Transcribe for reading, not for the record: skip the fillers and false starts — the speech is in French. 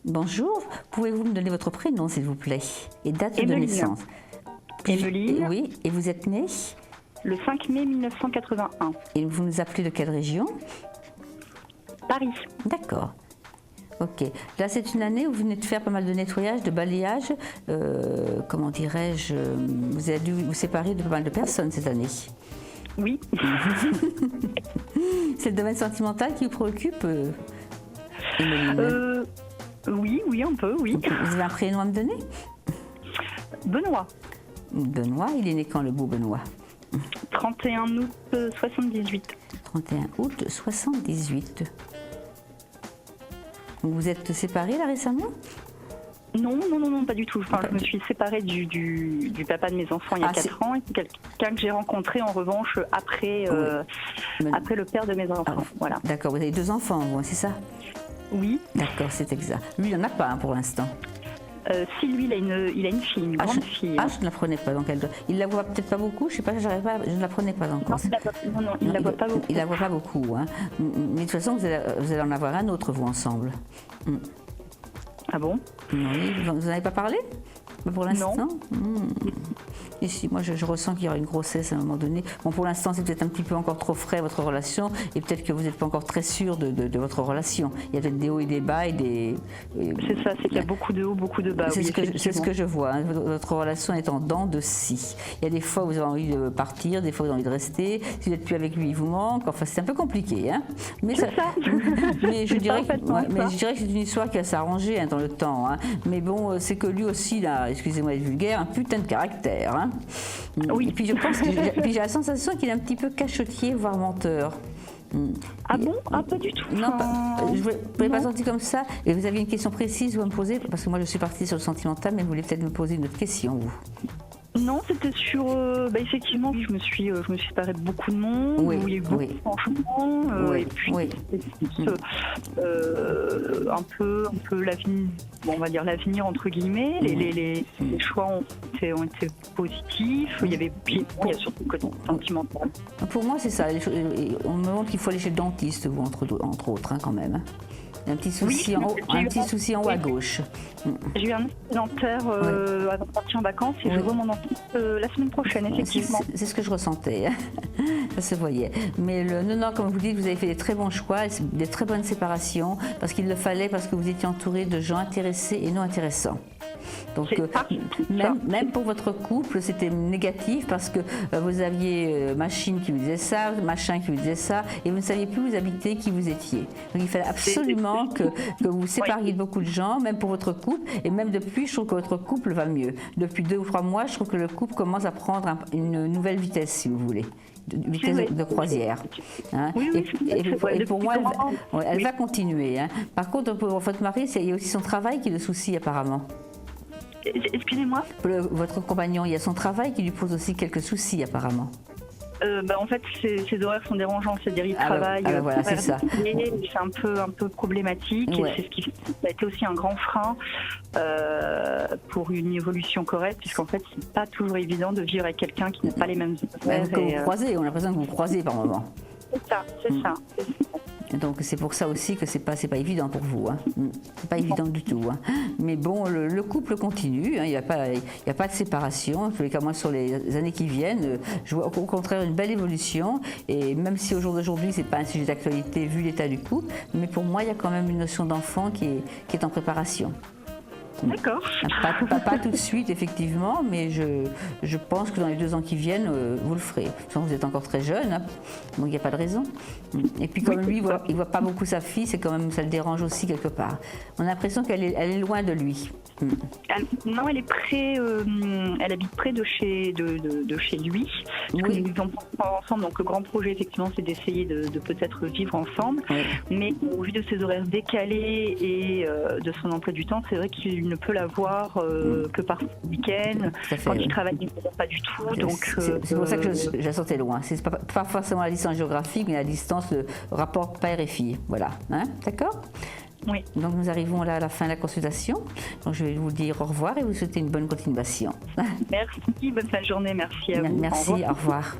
Bonjour, pouvez-vous me donner votre prénom s'il vous plaît et date de Emeline. naissance? Emeline. Oui, et vous êtes née? Le 5 mai 1981. Et vous nous appelez de quelle région? Paris. D'accord. Ok. Là, c'est une année où vous venez de faire pas mal de nettoyage, de balayage. Comment dirais-je? Vous avez dû vous séparer de pas mal de personnes cette année. Oui. C'est le domaine sentimental qui vous préoccupe, Emeline? Oui, un peu, oui. Vous avez un prénom à me donner? Benoît. Benoît, il est né quand, le beau Benoît? 31 août 78. 31 août 78. Vous vous êtes séparés là récemment? Non, pas du tout. Enfin, je me suis séparée du papa de mes enfants il y a 4 ans. Et c'est quelqu'un que j'ai rencontré en revanche après le père de mes enfants. Ah, voilà. D'accord, vous avez 2 enfants, c'est ça? Oui. D'accord, c'est exact. Lui, il n'en a pas pour l'instant. Si, lui, il a une fille, une grande fille. Ah, je ne la prenais pas. Donc il la voit peut-être pas beaucoup. Je sais pas, je ne la prenais pas encore. Non, il la voit pas beaucoup. Il la voit pas beaucoup. Hein. Mais de toute façon, vous allez en avoir un autre, vous, ensemble. Ah bon? Oui, vous n'en avez pas parlé pour l'instant? Non. Ici, moi, je ressens qu'il y aura une grossesse à un moment donné. Bon, pour l'instant, c'est peut-être un petit peu encore trop frais, votre relation, et peut-être que vous n'êtes pas encore très sûr de votre relation. Il y a peut-être des hauts et des bas et des... C'est ça, c'est qu'il y a beaucoup de hauts, beaucoup de bas. C'est ce que je vois. Hein. Votre relation est en dents de scie. Il y a des fois où vous avez envie de partir, des fois vous avez envie de rester. Si vous n'êtes plus avec lui, il vous manque. Enfin, c'est un peu compliqué. Hein. Mais je dirais que c'est une histoire qui va s'arranger dans le temps. Hein. Mais bon, c'est que lui aussi, là, excusez-moi d'être vulgaire, un putain de caractère. Hein. Oui. Et puis je pense que j'ai la sensation qu'il est un petit peu cachotier, voire menteur. Ah bon? Ah, pas du tout. Non, je ne pouvais pas sentir comme ça. Et vous aviez une question précise à me poser? Parce que moi, je suis partie sur le sentimental, mais vous voulez peut-être me poser une autre question, vous. Non, c'était sur... effectivement, je me suis séparée de beaucoup de monde, oui, où il y a eu beaucoup de changements, et puis un peu l'avenir, bon, on va dire l'avenir entre guillemets, les choix ont été positifs, il y a surtout le côté sentimental. Pour moi, c'est ça, on me demande qu'il faut aller chez le dentiste, vous, entre autres, hein, quand même. Hein. Un petit souci, souci en haut à gauche. J'ai eu un dentaire avant de partir en vacances et je vois mon dentiste la semaine prochaine, effectivement. C'est ce que je ressentais, ça se voyait. Mais non, comme vous dites, vous avez fait des très bons choix, des très bonnes séparations, parce qu'il le fallait, parce que vous étiez entouré de gens intéressés et non intéressants. Donc même pour votre couple, c'était négatif parce que vous aviez machine qui vous disait ça, machin qui vous disait ça, et vous ne saviez plus où vous habitez, qui vous étiez. Donc il fallait absolument que vous vous sépariez de beaucoup de gens, même pour votre couple, et même depuis, je trouve que votre couple va mieux. Depuis 2 ou 3 mois, je trouve que le couple commence à prendre une nouvelle vitesse, si vous voulez. Vitesse de croisière. Hein. Et pour moi, elle va continuer. Hein. Par contre, pour votre mari, il y a aussi son travail qui est le souci, apparemment. Excusez-moi? Votre compagnon, il y a son travail qui lui pose aussi quelques soucis, apparemment. En fait, ses horaires sont dérangeants, c'est-à-dire il travaille, voilà, c'est ça. C'est un peu problématique, et c'est ce qui a été aussi un grand frein pour une évolution correcte, puisqu'en fait, c'est pas toujours évident de vivre avec quelqu'un qui n'a pas les mêmes horaires. Vous croisez, on a l'impression que vous croisez par moment. C'est ça. Donc c'est pour ça aussi que c'est pas évident pour vous. Hein. C'est pas évident du tout. Hein. Mais bon, le couple continue. Hein. Il n'y a pas de séparation. En tous les cas, moi, sur les années qui viennent, je vois au contraire une belle évolution. Et même si au jour d'aujourd'hui, c'est pas un sujet d'actualité vu l'état du couple, mais pour moi, il y a quand même une notion d'enfant qui est en préparation. D'accord. Pas tout de suite, effectivement, mais je pense que dans les 2 ans qui viennent, vous le ferez. Vous êtes encore très jeune, hein, donc il n'y a pas de raison. Et puis comme lui, il voit pas beaucoup sa fille, c'est quand même, ça le dérange aussi quelque part. On a l'impression qu'elle est loin de lui. Non, elle habite près de chez lui. Parce que nous vivons ensemble, donc le grand projet, effectivement, c'est d'essayer de peut-être vivre ensemble. Oui. Mais au vu de ses horaires décalés et de son emploi du temps, c'est vrai qu'il ne peut la voir que par week-end. Quand il travaille, il ne peut pas du tout. C'est pour ça que je la sentais loin. C'est pas forcément la distance géographique, mais la distance, le rapport père et fille. Voilà. Hein, d'accord? Oui. Donc nous arrivons là à la fin de la consultation. Donc je vais vous dire au revoir et vous souhaiter une bonne continuation. Merci, bonne fin de journée, merci à vous. Merci, au revoir.